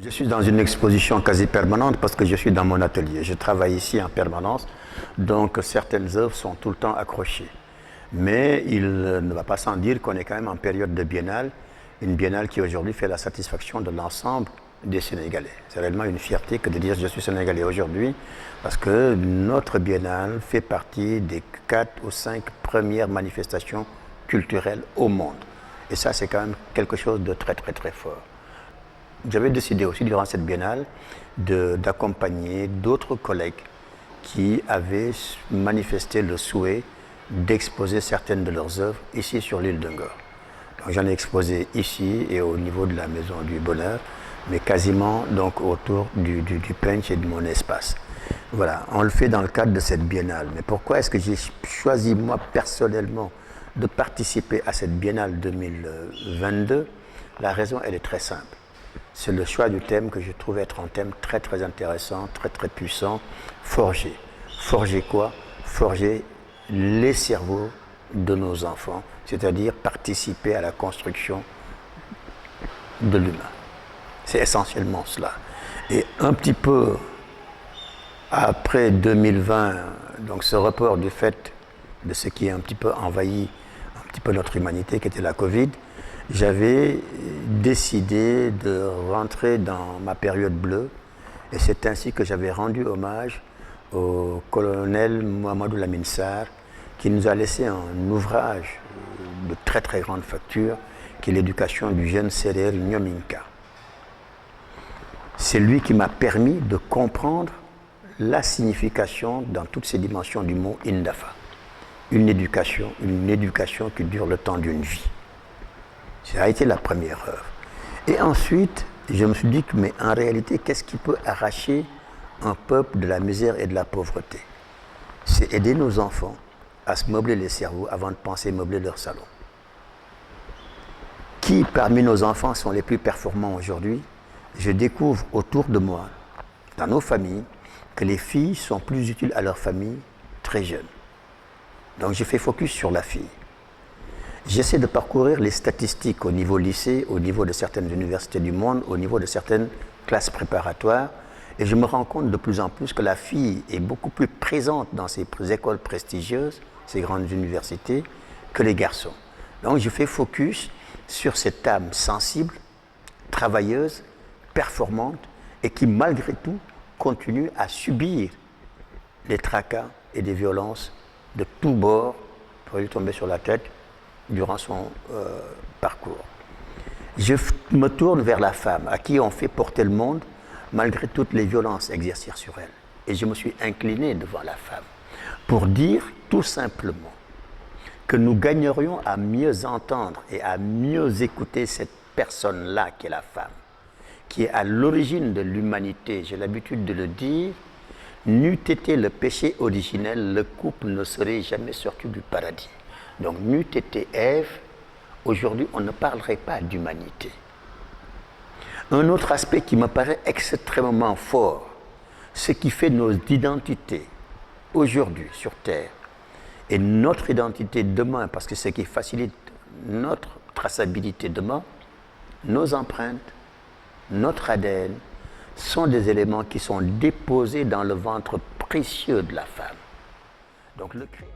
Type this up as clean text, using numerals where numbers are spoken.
Je suis dans une exposition quasi permanente parce que je suis dans mon atelier. Je travaille ici en permanence, donc certaines œuvres sont tout le temps accrochées. Mais il ne va pas sans dire qu'on est quand même en période de biennale, une biennale qui aujourd'hui fait la satisfaction de l'ensemble des Sénégalais. C'est réellement une fierté que de dire je suis Sénégalais aujourd'hui parce que notre biennale fait partie des 4 ou 5 premières manifestations culturelles au monde. Et ça, c'est quand même quelque chose de très très très fort. J'avais décidé aussi durant cette biennale d'accompagner d'autres collègues qui avaient manifesté le souhait d'exposer certaines de leurs œuvres ici sur l'île de Ngor. Donc j'en ai exposé ici et au niveau de la Maison du Bonheur, mais quasiment donc autour du punch et de mon espace. Voilà, on le fait dans le cadre de cette biennale. Mais pourquoi est-ce que j'ai choisi moi personnellement de participer à cette biennale 2022? La raison, elle est très simple. C'est le choix du thème que je trouve être un thème très très intéressant, très très puissant, forger. Forger quoi? Forger les cerveaux de nos enfants, c'est-à-dire participer à la construction de l'humain. C'est essentiellement cela. Et un petit peu après 2020, donc ce report du fait de ce qui a un petit peu envahi un petit peu notre humanité, qui était la Covid, j'avais décidé de rentrer dans ma période bleue et c'est ainsi que j'avais rendu hommage au colonel Mohamedou Lamine Sarr qui nous a laissé un ouvrage de très très grande facture qui est l'éducation du jeune Sérère Nyominka. C'est lui qui m'a permis de comprendre la signification dans toutes ses dimensions du mot Indafa. Une éducation qui dure le temps d'une vie. Ça a été la première œuvre. Et ensuite, je me suis dit que, mais en réalité, qu'est-ce qui peut arracher un peuple de la misère et de la pauvreté? C'est aider nos enfants à se meubler les cerveaux avant de penser meubler leur salon. Qui parmi nos enfants sont les plus performants aujourd'hui? Je découvre autour de moi, dans nos familles, que les filles sont plus utiles à leur famille très jeunes. Donc j'ai fait focus sur la fille. J'essaie de parcourir les statistiques au niveau lycée, au niveau de certaines universités du monde, au niveau de certaines classes préparatoires, et je me rends compte de plus en plus que la fille est beaucoup plus présente dans ces écoles prestigieuses, ces grandes universités, que les garçons. Donc je fais focus sur cette âme sensible, travailleuse, performante, et qui malgré tout continue à subir les tracas et des violences de tous bords pour lui tomber sur la tête durant son parcours. Je me tourne vers la femme à qui on fait porter le monde malgré toutes les violences exercées sur elle. Et je me suis incliné devant la femme pour dire tout simplement que nous gagnerions à mieux entendre et à mieux écouter cette personne-là qui est la femme, qui est à l'origine de l'humanité. J'ai l'habitude de le dire, n'eût été le péché originel, le couple ne serait jamais sorti du paradis. Donc, n'eût été Ève, aujourd'hui, on ne parlerait pas d'humanité. Un autre aspect qui me paraît extrêmement fort, ce qui fait nos identités aujourd'hui sur Terre et notre identité demain, parce que ce qui facilite notre traçabilité demain, nos empreintes, notre ADN, sont des éléments qui sont déposés dans le ventre précieux de la femme. Donc, le cri.